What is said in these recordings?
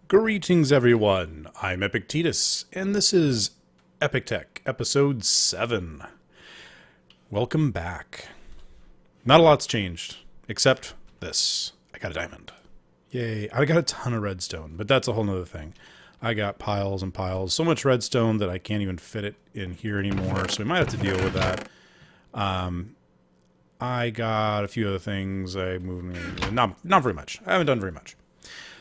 Greetings, everyone. I'm EpikTek, and this is EpikTek, episode 7. Welcome back. Not a lot's changed, except this. I got a diamond. Yay. I got a ton of redstone, but that's a whole nother thing. I got piles and piles. So much redstone that I can't even fit it in here anymore, so we might have to deal with that. I got a few other things. I moved... Not very much. I haven't done very much.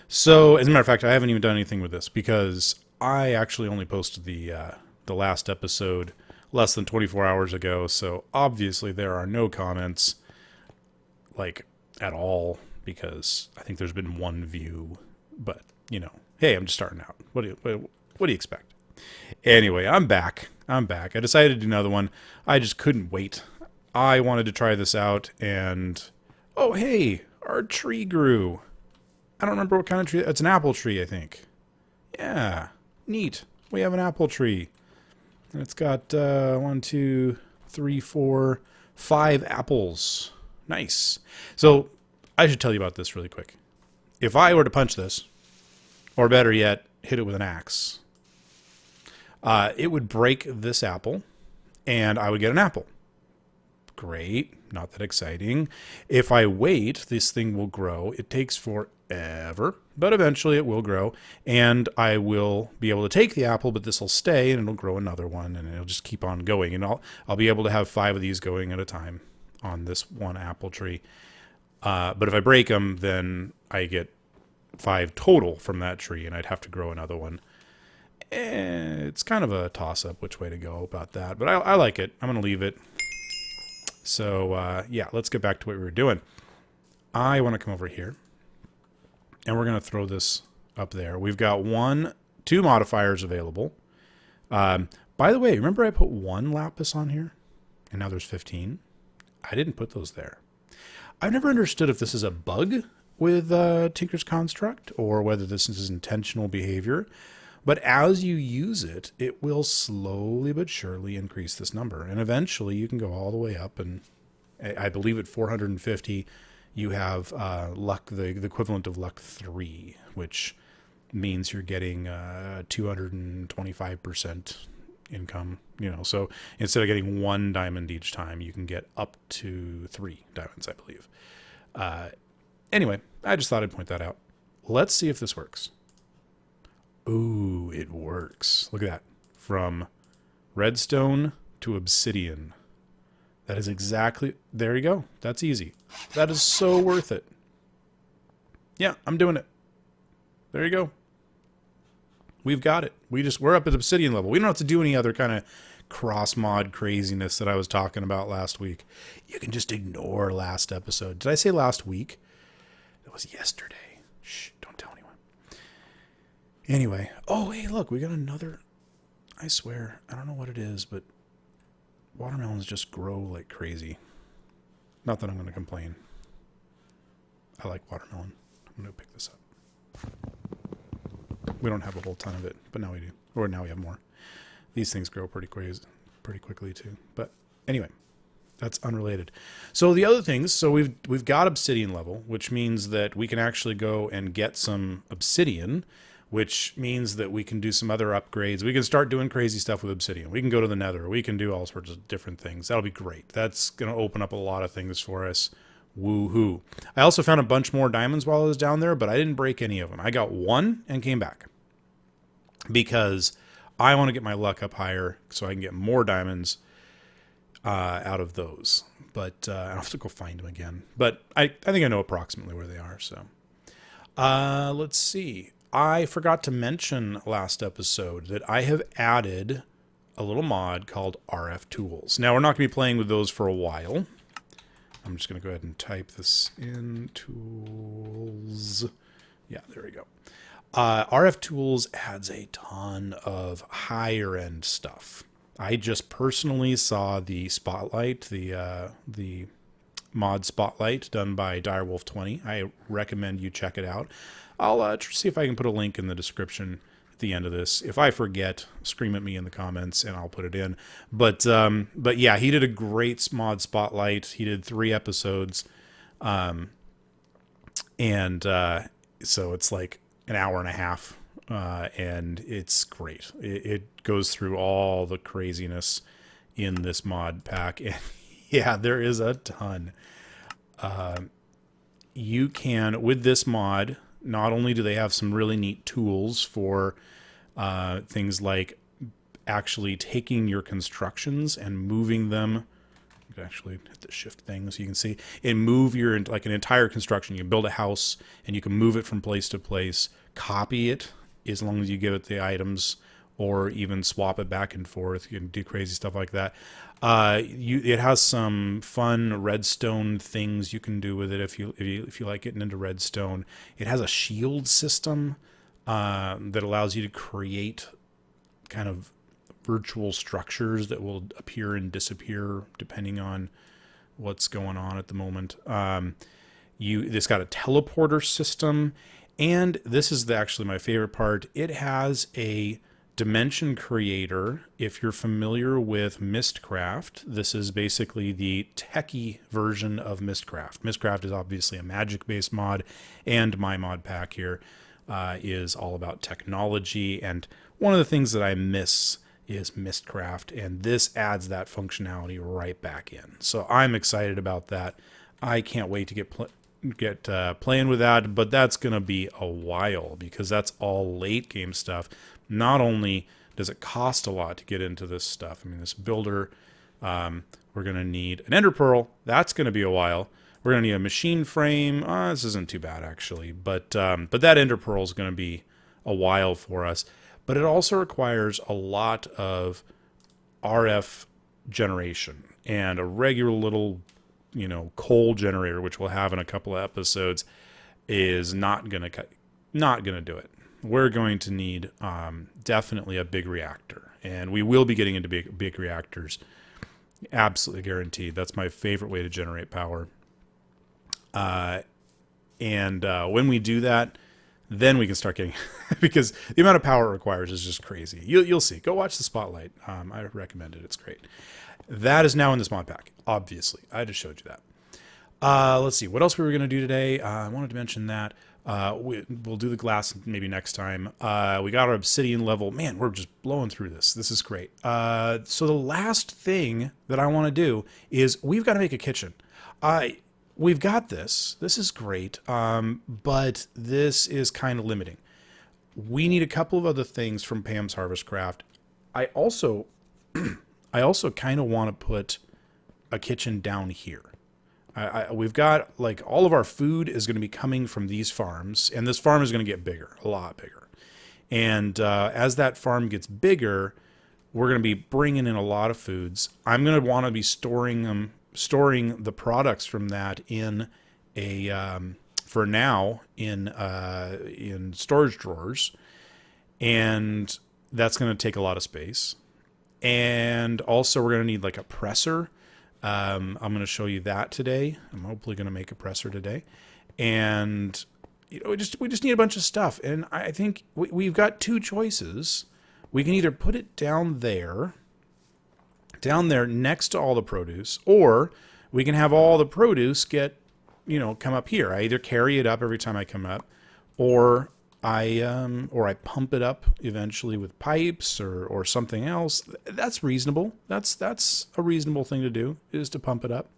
So, as a matter of fact, I haven't even done anything with this because I actually only posted the last episode less than 24 hours ago. So, obviously, there are no comments, like, at all, because I think there's been one view. But, you know, hey, I'm just starting out. What do you expect? Anyway, I'm back. I decided to do another one. I just couldn't wait. I wanted to try this out, and oh, hey, our tree grew. I don't remember what kind of tree. It's an apple tree, I think. Yeah, neat. We have an apple tree. And it's got 1, 2, 3, 4, 5 apples. Nice. So I should tell you about this really quick. If I were to punch this, or better yet, hit it with an axe, it would break this apple, and I would get an apple. Great. Not that exciting. If I wait, this thing will grow. It takes forever, but eventually it will grow, and I will be able to take the apple, but this will stay, and it'll grow another one, and it'll just keep on going, and I'll be able to have 5 of these going at a time on this one apple tree. But if I break them, then I get 5 total from that tree, and I'd have to grow another one. It's kind of a toss-up which way to go about that, but I like it. I'm going to leave it. So, yeah, let's get back to what we were doing. I want to come over here, and we're going to throw this up there. We've got 2 modifiers available. By the way, remember I put 1 lapis on here, and now there's 15? I didn't put those there. I've never understood if this is a bug with Tinker's Construct, or whether this is intentional behavior. But as you use it, it will slowly but surely increase this number. And eventually you can go all the way up. And I believe at 450, you have luck, the equivalent of luck 3, which means you're getting 225% income. You know, so instead of getting 1 diamond each time, you can get up to 3 diamonds, I believe. Anyway, I just thought I'd point that out. Let's see if this works. Ooh, it works. Look at that. From redstone to obsidian. That is exactly... There you go. That's easy. That is so worth it. Yeah, I'm doing it. There you go. We've got it. We're up at obsidian level. We don't have to do any other kind of cross-mod craziness that I was talking about last week. You can just ignore last episode. Did I say last week? It was yesterday. Shh, don't tell anyone. Anyway, oh, hey, look, we got another, I swear, I don't know what it is, but watermelons just grow like crazy. Not that I'm going to complain. I like watermelon. I'm going to pick this up. We don't have a whole ton of it, but now we do. Or now we have more. These things grow pretty quickly too. But anyway, that's unrelated. So the other things, so we've got obsidian level, which means that we can actually go and get some obsidian, which means that we can do some other upgrades. We can start doing crazy stuff with obsidian. We can go to the nether. We can do all sorts of different things. That'll be great. That's going to open up a lot of things for us. Woohoo. I also found a bunch more diamonds while I was down there, but I didn't break any of them. I got 1 and came back because I want to get my luck up higher so I can get more diamonds out of those. But I'll have to go find them again. But I think I know approximately where they are. So let's see. I forgot to mention last episode that I have added a little mod called RF Tools. Now, we're not going to be playing with those for a while. I'm just going to go ahead and type this in. Tools. Yeah, there we go. RF Tools adds a ton of higher end stuff. I just personally saw the Spotlight, the mod Spotlight done by Direwolf20. I recommend you check it out. I'll see if I can put a link in the description at the end of this. If I forget, scream at me in the comments and I'll put it in. But yeah, he did a great mod Spotlight. He did 3 episodes. So it's like an hour and a half, and it's great. It goes through all the craziness in this mod pack, and yeah, there is a ton. You can, with this mod, not only do they have some really neat tools for things like actually taking your constructions and moving them. You can actually hit the shift thing so you can see and move your, like, an entire construction. You can build a house and you can move it from place to place, copy it as long as you give it the items, or even swap it back and forth. You can do crazy stuff like that. It has some fun redstone things you can do with it if you like getting into redstone. It has a shield system that allows you to create kind of virtual structures that will appear and disappear depending on what's going on at the moment. It's got a teleporter system, and this is actually my favorite part. It has a dimension creator. If you're familiar with Mistcraft, this is basically the techie version of Mistcraft. Mistcraft is obviously a magic-based mod, and my mod pack here is all about technology. And one of the things that I miss is Mistcraft, and this adds that functionality right back in. So I'm excited about that. I can't wait to get playing with that, but that's going to be a while because that's all late game stuff. Not only does it cost a lot to get into this stuff, I mean, this builder, we're going to need an ender pearl. That's going to be a while. We're going to need a machine frame. This isn't too bad, actually, but that ender pearl is going to be a while for us. But it also requires a lot of RF generation, and a regular little, coal generator, which we'll have in a couple of episodes, is not gonna do it. We're going to need definitely a big reactor, and we will be getting into big reactors, absolutely guaranteed. That's my favorite way to generate power. When we do that, then we can start getting because the amount of power it requires is just crazy. You'll see. Go watch the Spotlight. I recommend it. It's great. That is now in this mod pack. Obviously, I just showed you that. Let's see what else we were going to do today. I wanted to mention that we'll do the glass maybe next time. We got our obsidian level. Man, we're just blowing through this. This is great. So the last thing that I want to do is we've got to make a kitchen. We've got this. This is great, but this is kind of limiting. We need a couple of other things from Pam's Harvest Craft. I also kind of want to put a kitchen down here. We've got, like, all of our food is going to be coming from these farms, and this farm is going to get bigger, a lot bigger. And as that farm gets bigger, we're going to be bringing in a lot of foods. I'm going to want to be storing the products from that in for now in storage drawers, and that's going to take a lot of space. And also we're going to need like a presser. I'm going to show you that today. I'm hopefully going to make a presser today, and we just need a bunch of stuff. And I think we've got two choices. We can either put it down there next to all the produce, or we can have all the produce come up here. I either carry it up every time I come up, or I pump it up eventually with pipes or something else. That's reasonable. That's a reasonable thing to do, is to pump it up.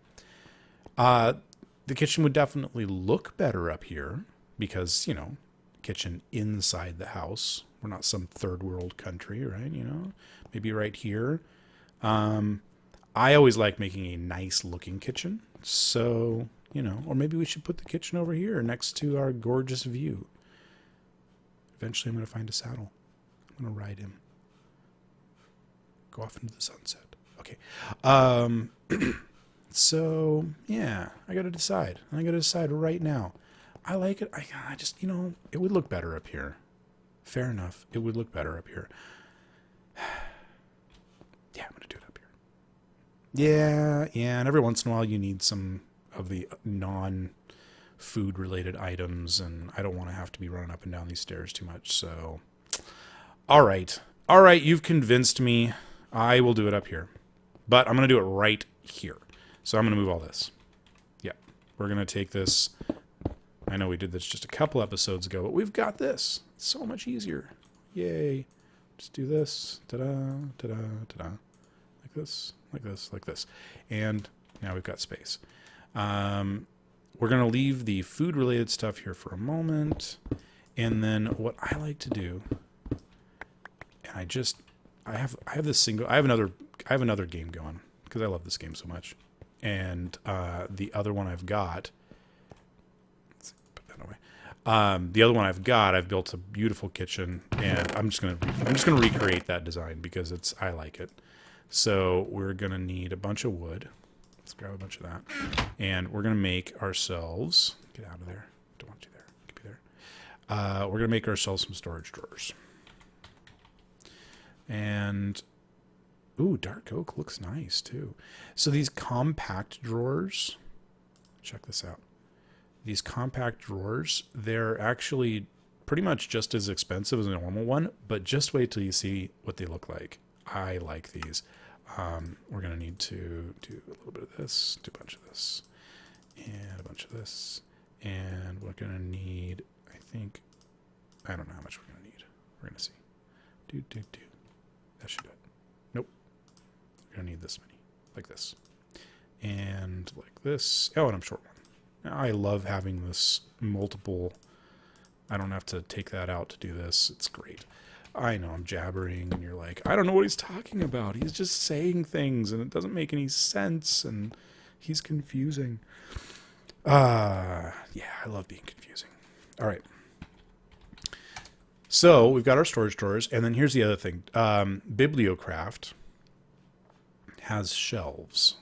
The kitchen would definitely look better up here because, kitchen inside the house. We're not some third world country, right? Maybe right here. I always like making a nice looking kitchen. So, or maybe we should put the kitchen over here next to our gorgeous view. Eventually I'm going to find a saddle. I'm going to ride him. Go off into the sunset. Okay. So, yeah, I got to decide. Right now. I like it. I just, it would look better up here. Fair enough. It would look better up here. Yeah, I'm going to do it up here. Yeah, and every once in a while you need some of the non-food related items, and I don't want to have to be running up and down these stairs too much, so... All right, you've convinced me. I will do it up here. But I'm going to do it right here. So I'm going to move all this. Yeah, we're going to take this I know we did this just a couple episodes ago, but we've got this. It's so much easier. Yay. Just do this. Ta-da, ta-da, ta-da. Like this, like this, like this. And now we've got space. We're going to leave the food-related stuff here for a moment. And then what I like to do, and I have another game going because I love this game so much. And the other one I've got, let's put that away. The other one I've built a beautiful kitchen, and I'm just gonna recreate that design because I like it. So we're gonna need a bunch of wood. Let's grab a bunch of that, and we're gonna make ourselves, get out of there. Don't want you there. Keep you there. We're gonna make ourselves some storage drawers. And ooh, dark oak looks nice too. So these compact drawers, check this out. These compact drawers, they're actually pretty much just as expensive as a normal one, but just wait till you see what they look like. I like these. We're going to need to do a little bit of this, do a bunch of this, and a bunch of this. And we're going to need, I don't know how much we're going to need. We're going to see. That should do it. Nope. We're going to need this many, like this. And like this. Oh, and I'm short one. I love having this multiple. I don't have to take that out to do this. It's great. I know I'm jabbering, and you're like, I don't know what he's talking about. He's just saying things, and it doesn't make any sense, and he's confusing. Yeah, I love being confusing. All right. So we've got our storage drawers, and then here's the other thing. Bibliocraft has shelves,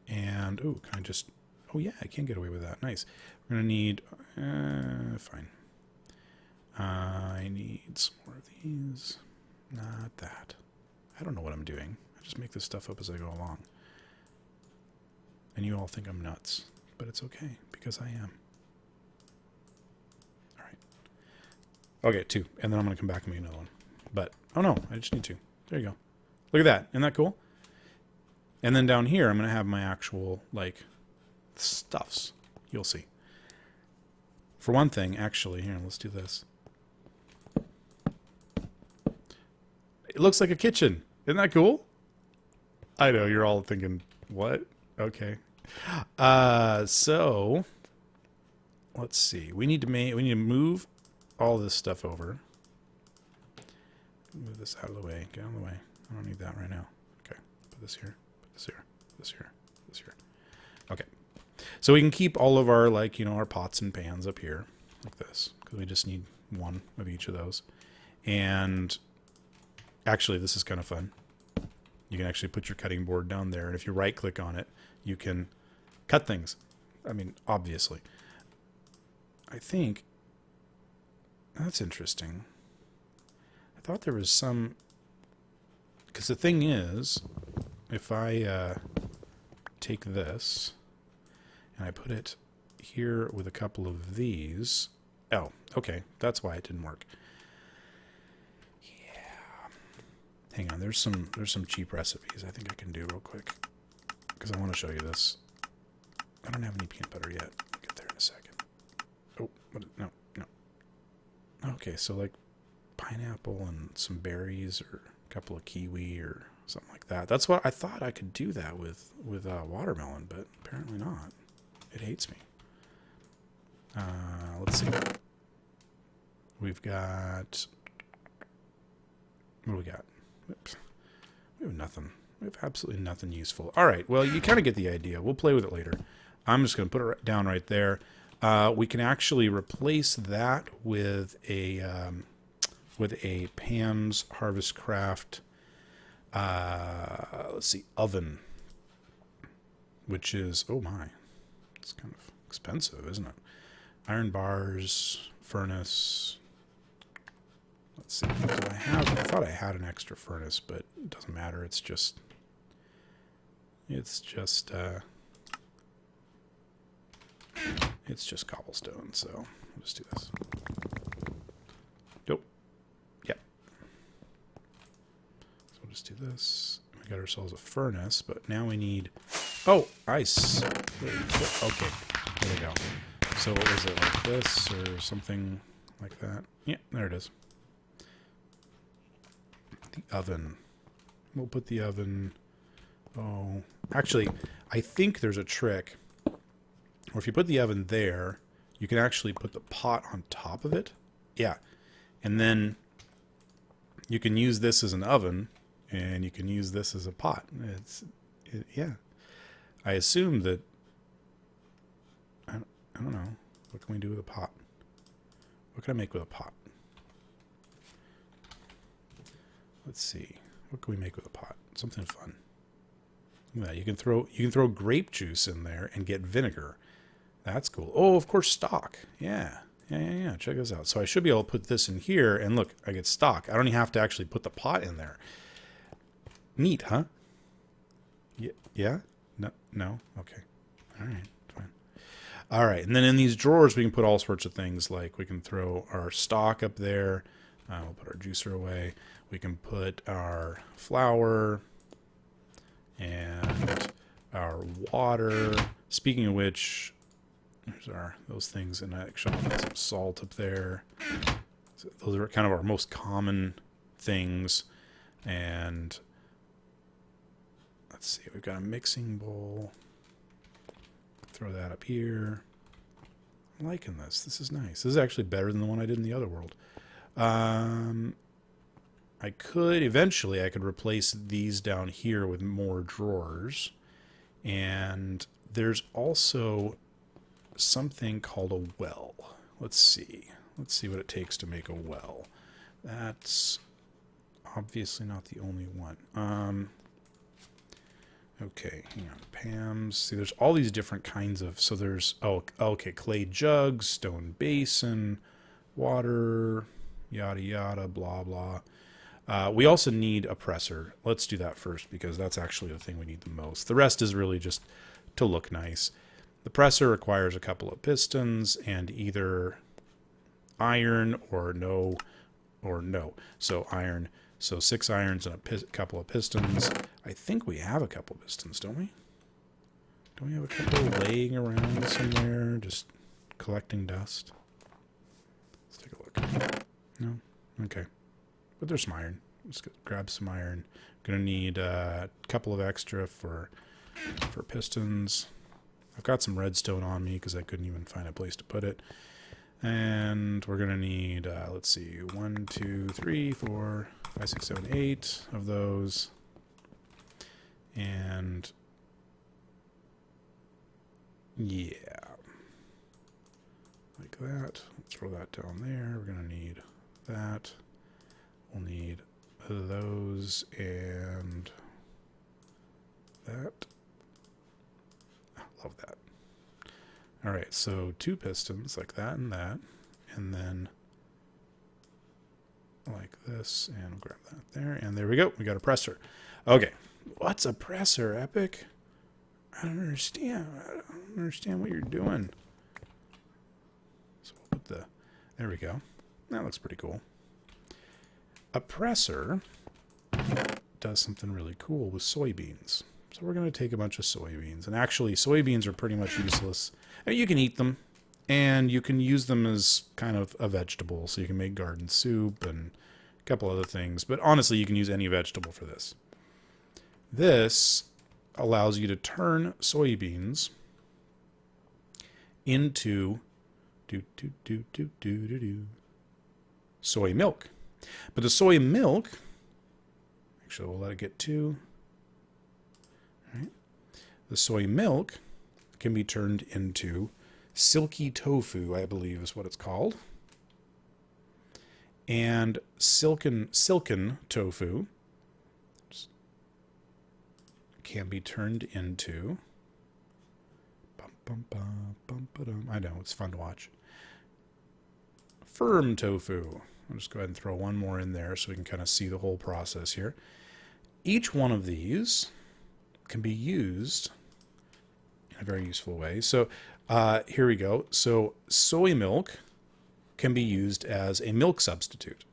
and oh, can I just? Oh yeah, I can get away with that. Nice. We're gonna need. Fine. I need some more of these. Not that. I don't know what I'm doing. I just make this stuff up as I go along. And you all think I'm nuts, but it's okay because I am. All right. Okay, 2, and then I'm gonna come back and make another one. But oh no, I just need 2. There you go. Look at that. Isn't that cool? And then down here, I'm gonna have my actual like stuffs. You'll see. For one thing, actually, here, let's do this. It looks like a kitchen. Isn't that cool? I know, you're all thinking, what? Okay. So let's see. We need to move all this stuff over. Move this out of the way. Get out of the way. I don't need that right now. Okay. Put this here. Put this here. This here. This here. Okay. So we can keep all of our, like, our pots and pans up here like this, because we just need one of each of those. And actually, this is kind of fun. You can actually put your cutting board down there, and if you right click on it, you can cut things. I mean, obviously. I think that's interesting. I thought there was some, because the thing is, if I take this and I put it here with a couple of these. Oh, okay. That's why it didn't work. Yeah. Hang on. There's some cheap recipes I think I can do real quick, because I want to show you this. I don't have any peanut butter yet. I'll get there in a second. Oh, no. Okay, so like pineapple and some berries, or a couple of kiwi or something like that. That's what I thought I could do that with watermelon, but apparently not. It hates me. Let's see. We've got... What do we got? Oops. We have nothing. We have absolutely nothing useful. All right. Well, you kind of get the idea. We'll play with it later. I'm just going to put it down right there. We can actually replace that with a Pam's Harvest Craft, let's see, oven, which is, oh my, it's kind of expensive, isn't it? Iron bars, furnace. Let's see, do I have, I thought I had an extra furnace, but it doesn't matter. It's just cobblestone, so we'll just do this. Nope. Yep. So we'll just do this. We got ourselves a furnace, but now we need... Oh, ice. Okay, there we go. So what was it, like this or something like that? Yeah, there it is. The oven. We'll put the oven... Oh, actually, I think there's a trick. Or if you put the oven there, you can actually put the pot on top of it. Yeah. And then you can use this as an oven, and you can use this as a pot. Yeah. I assume that... I don't know. What can we do with a pot? What can I make with a pot? Let's see. What can we make with a pot? Something fun. Look at that. You can throw grape juice in there and get vinegar. That's cool. Oh, of course, stock. Yeah. Yeah. Check this out. So I should be able to put this in here, and look, I get stock. I don't even have to actually put the pot in there. Neat, huh? Yeah? No? Okay. All right. All right, and then in these drawers, we can put all sorts of things. Like we can throw our stock up there. We'll put our juicer away. We can put our flour and our water. Speaking of which, there's those things, and actually I'll put some salt up there. So those are kind of our most common things. And let's see, we've got a mixing bowl. Throw that up here. I'm liking this. This is nice. This is actually better than the one I did in the other world. I could replace these down here with more drawers. And there's also something called a well. Let's see. Let's see what it takes to make a well. That's obviously not the only one. Okay, hang on. Pam's. See, there's all these different kinds of... So there's... Oh, okay. Clay jugs, stone basin, water, yada, yada, blah, blah. We also need a presser. Let's do that first because that's actually the thing we need the most. The rest is really just to look nice. The presser requires a couple of pistons and either iron or no. So iron... So 6 irons and a couple of pistons. I think we have a couple of pistons, don't we? Don't we have a couple laying around somewhere, just collecting dust? Let's take a look. No? Okay. But there's some iron. Let's grab some iron. Gonna need a couple of extra for pistons. I've got some redstone on me because I couldn't even find a place to put it. And we're going to need, let's see, 1, 2, 3, 4, 5, 6, 7, 8 of those. And yeah, like that. Let's throw that down there. We're going to need that. We'll need those and that. I love that. All right, so 2 pistons like that, and then like this, and we'll grab that there, and there we go. We got a presser. Okay, what's a presser, Epic? I don't understand. I don't understand what you're doing. So we'll put there we go. That looks pretty cool. A presser does something really cool with soybeans. So we're going to take a bunch of soybeans. And actually, soybeans are pretty much useless. I mean, you can eat them, and you can use them as kind of a vegetable. So you can make garden soup and a couple other things. But honestly, you can use any vegetable for this. This allows you to turn soybeans into soy milk. But the soy milk, actually, we'll let it get 2. All right. The soy milk can be turned into silky tofu, I believe is what it's called. And silken tofu can be turned into... I know, it's fun to watch. Firm tofu. I'll just go ahead and throw one more in there so we can kind of see the whole process here. Each one of these can be used in a very useful way. So here we go. So soy milk can be used as a milk substitute.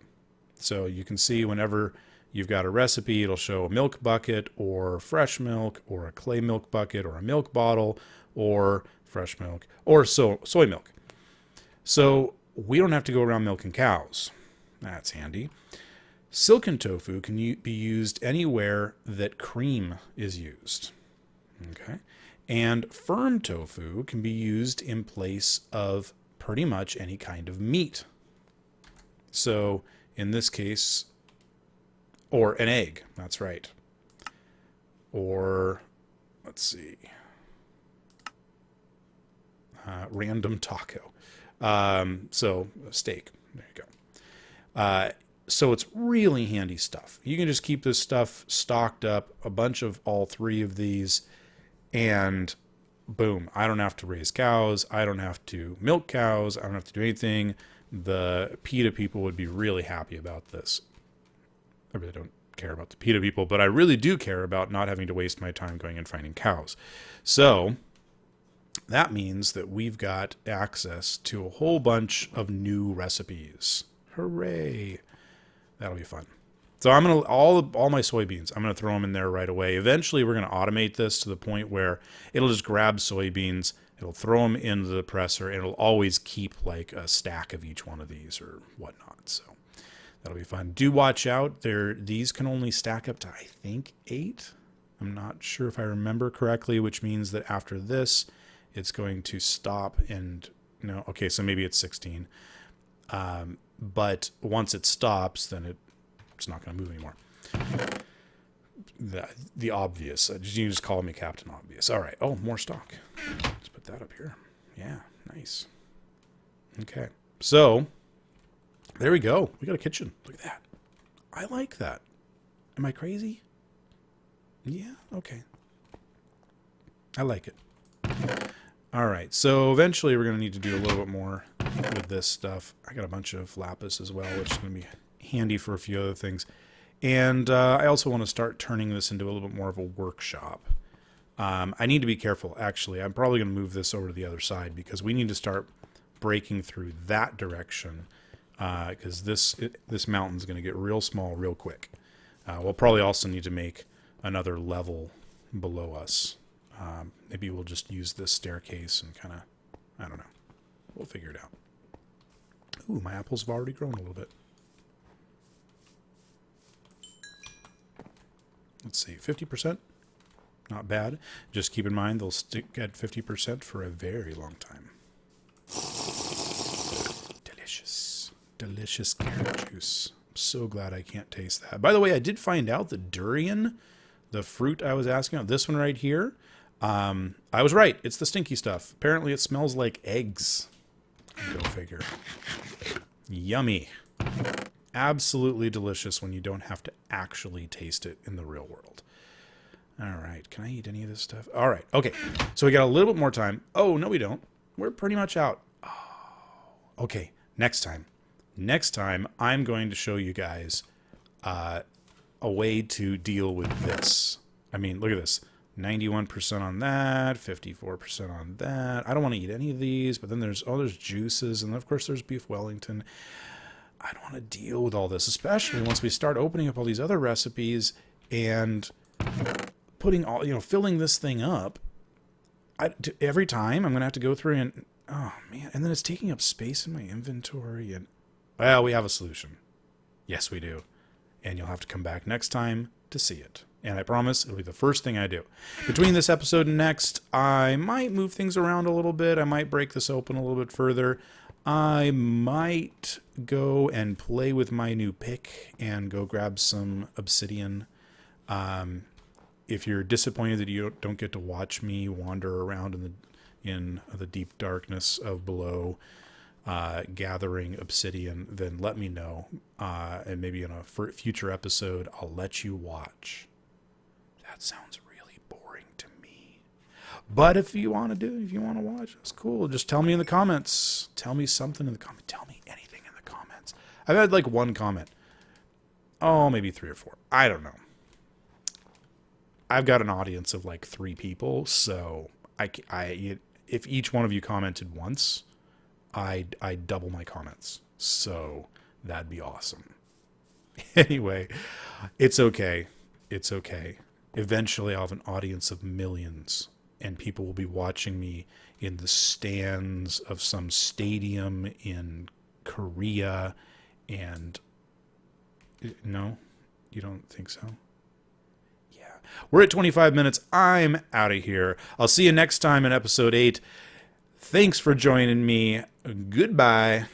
So you can see whenever you've got a recipe, it'll show a milk bucket or fresh milk or a clay milk bucket or a milk bottle or fresh milk or soy milk. So we don't have to go around milking cows. That's handy. Silken tofu can be used anywhere that cream is used. Okay. And firm tofu can be used in place of pretty much any kind of meat. So in this case, or an egg, that's right. Or, let's see, random taco. So steak, there you go. So it's really handy stuff. You can just keep this stuff stocked up, a bunch of all three of these, and boom, I don't have to raise cows. I don't have to milk cows. I don't have to do anything. The PETA people would be really happy about this. I really don't care about the PETA people, but I really do care about not having to waste my time going and finding cows. So that means that we've got access to a whole bunch of new recipes. Hooray. That'll be fun. So I'm going to, all my soybeans, I'm going to throw them in there right away. Eventually, we're going to automate this to the point where it'll just grab soybeans, it'll throw them into the presser, and it'll always keep like a stack of each one of these or whatnot. So that'll be fun. Do watch out. These can only stack up to, I think, 8. I'm not sure if I remember correctly, which means that after this, it's going to stop and, no, okay, so maybe it's 16. But once it stops, then it's not going to move anymore. The obvious. You just call me Captain Obvious. All right. Oh, more stock. Let's put that up here. Yeah, nice. Okay. So, there we go. We got a kitchen. Look at that. I like that. Am I crazy? Yeah, okay. I like it. All right, so eventually we're going to need to do a little bit more with this stuff. I got a bunch of lapis as well, which is going to be handy for a few other things. And I also want to start turning this into a little bit more of a workshop. I need to be careful, actually. I'm probably going to move this over to the other side because we need to start breaking through that direction because this mountain's going to get real small real quick. We'll probably also need to make another level below us. Maybe we'll just use this staircase and kind of, I don't know. We'll figure it out. Ooh, my apples have already grown a little bit. Let's see, 50%. Not bad. Just keep in mind they'll stick at 50% for a very long time. Delicious. Delicious carrot juice. I'm so glad I can't taste that. By the way, I did find out that durian, the fruit I was asking about, this one right here, I was right. It's the stinky stuff. Apparently it smells like eggs. Go figure. Yummy. Absolutely delicious when you don't have to actually taste it in the real world. All right. Can I eat any of this stuff? All right. Okay. So we got a little bit more time. Oh, no, we don't. We're pretty much out. Oh, okay. Next time. Next time, I'm going to show you guys a way to deal with this. I mean, look at this. 91% on that, 54% on that. I don't want to eat any of these, but then there's juices, and of course there's beef Wellington. I don't want to deal with all this, especially once we start opening up all these other recipes and putting all, filling this thing up. Every time I'm going to have to go through and, oh man, and then it's taking up space in my inventory, and, well, we have a solution. Yes, we do. And you'll have to come back next time to see it. And I promise it'll be the first thing I do. Between this episode and next, I might move things around a little bit. I might break this open a little bit further. I might go and play with my new pick and go grab some obsidian. If you're disappointed that you don't get to watch me wander around in the deep darkness of below, gathering obsidian, then let me know. And maybe in a future episode, I'll let you watch. That sounds really boring to me. But if you want to watch, it's cool. Just tell me in the comments. Tell me something in the comments. Tell me anything in the comments. I've had like one comment. Oh, maybe 3 or 4. I don't know. I've got an audience of like 3 people, so if each one of you commented once, I'd double my comments. So that'd be awesome. Anyway, it's okay. It's okay. Eventually I'll have an audience of millions. and people will be watching me in the stands of some stadium in Korea. And no, you don't think so? Yeah. We're at 25 minutes. I'm out of here. I'll see you next time in episode 8. Thanks for joining me. Goodbye.